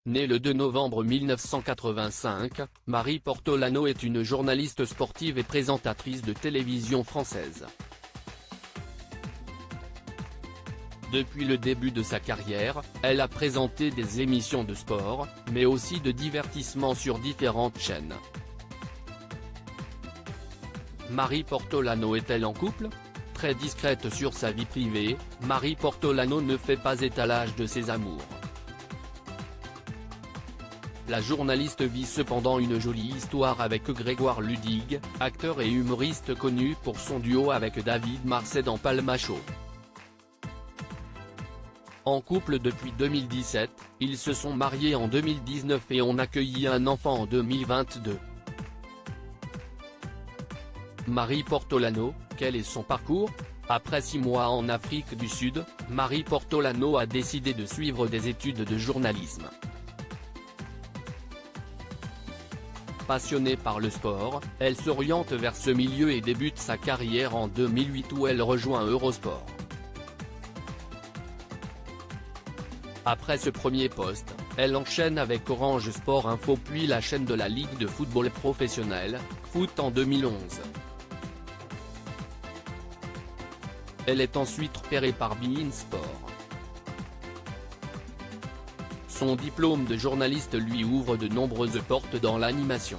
Née le 2 novembre 1985, Marie Portolano est une journaliste sportive et présentatrice de télévision française. Depuis le début de sa carrière, elle a présenté des émissions de sport, mais aussi de divertissement sur différentes chaînes. Marie Portolano est-elle en couple ? Très discrète sur sa vie privée, Marie Portolano ne fait pas étalage de ses amours. La journaliste vit cependant une jolie histoire avec Grégoire Ludig, acteur et humoriste connu pour son duo avec David Marsay dans Palma Show. En couple depuis 2017, ils se sont mariés en 2019 et ont accueilli un enfant en 2022. Marie Portolano, quel est son parcours ? Après 6 mois en Afrique du Sud, Marie Portolano a décidé de suivre des études de journalisme. Passionnée par le sport, elle s'oriente vers ce milieu et débute sa carrière en 2008 où elle rejoint Eurosport. Après ce premier poste, elle enchaîne avec Orange Sport Info puis la chaîne de la Ligue de football professionnel, Foot en 2011. Elle est ensuite repérée par beIN Sport. Son diplôme de journaliste lui ouvre de nombreuses portes dans l'animation.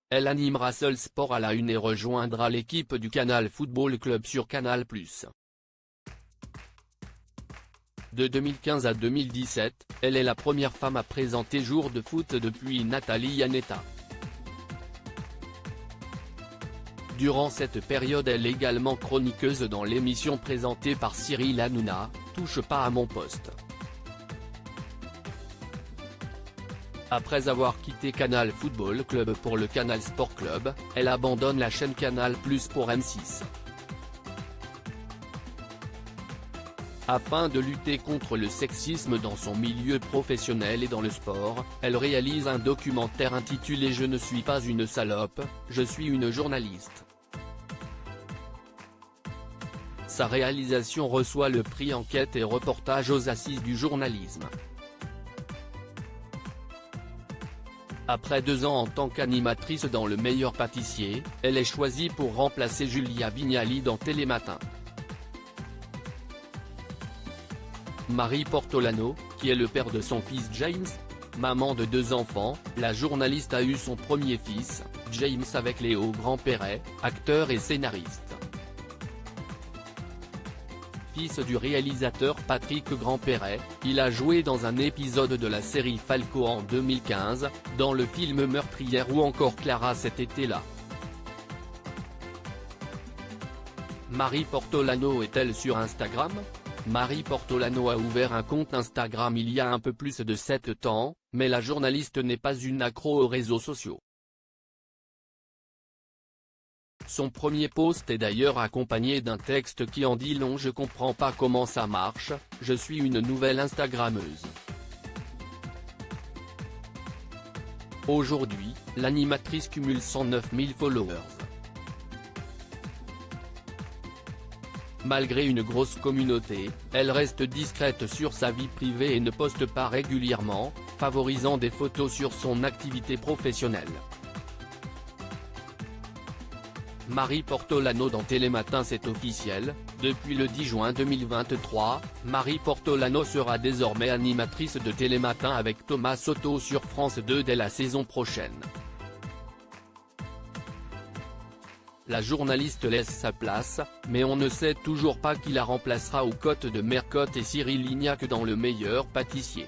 Elle animera seule Sport à la une et rejoindra l'équipe du Canal Football Club sur Canal+. De 2015 à 2017, elle est la première femme à présenter Jour de foot depuis Nathalie Iannetta. Durant cette période elle est également chroniqueuse dans l'émission présentée par Cyril Hanouna, Touche pas à mon poste. Après avoir quitté Canal Football Club pour le Canal Sport Club, elle abandonne la chaîne Canal+ pour M6. Afin de lutter contre le sexisme dans son milieu professionnel et dans le sport, elle réalise un documentaire intitulé « Je ne suis pas une salope, je suis une journaliste ». Sa réalisation reçoit le prix Enquête et reportage aux Assises du journalisme. Après 2 ans en tant qu'animatrice dans Le Meilleur Pâtissier, elle est choisie pour remplacer Julia Vignali dans Télématin. Marie Portolano, qui est le père de son fils James. Maman de 2 enfants, la journaliste a eu son premier fils, James avec Léo Grandperret, acteur et scénariste. Fils du réalisateur Patrick Grandperret, il a joué dans un épisode de la série Falco en 2015, dans le film Meurtrière ou encore Clara cet été-là. Marie Portolano est-elle sur Instagram ? Marie Portolano a ouvert un compte Instagram il y a un peu plus de 7 ans, mais la journaliste n'est pas une accro aux réseaux sociaux. Son premier post est d'ailleurs accompagné d'un texte qui en dit long. Je comprends pas comment ça marche, je suis une nouvelle Instagrammeuse. Aujourd'hui, l'animatrice cumule 109 000 followers. Malgré une grosse communauté, elle reste discrète sur sa vie privée et ne poste pas régulièrement, favorisant des photos sur son activité professionnelle. Marie Portolano dans Télématin, c'est officiel, depuis le 10 juin 2023, Marie Portolano sera désormais animatrice de Télématin avec Thomas Soto sur France 2 dès la saison prochaine. La journaliste laisse sa place, mais on ne sait toujours pas qui la remplacera aux côtés de Mercotte et Cyril Lignac dans Le Meilleur Pâtissier.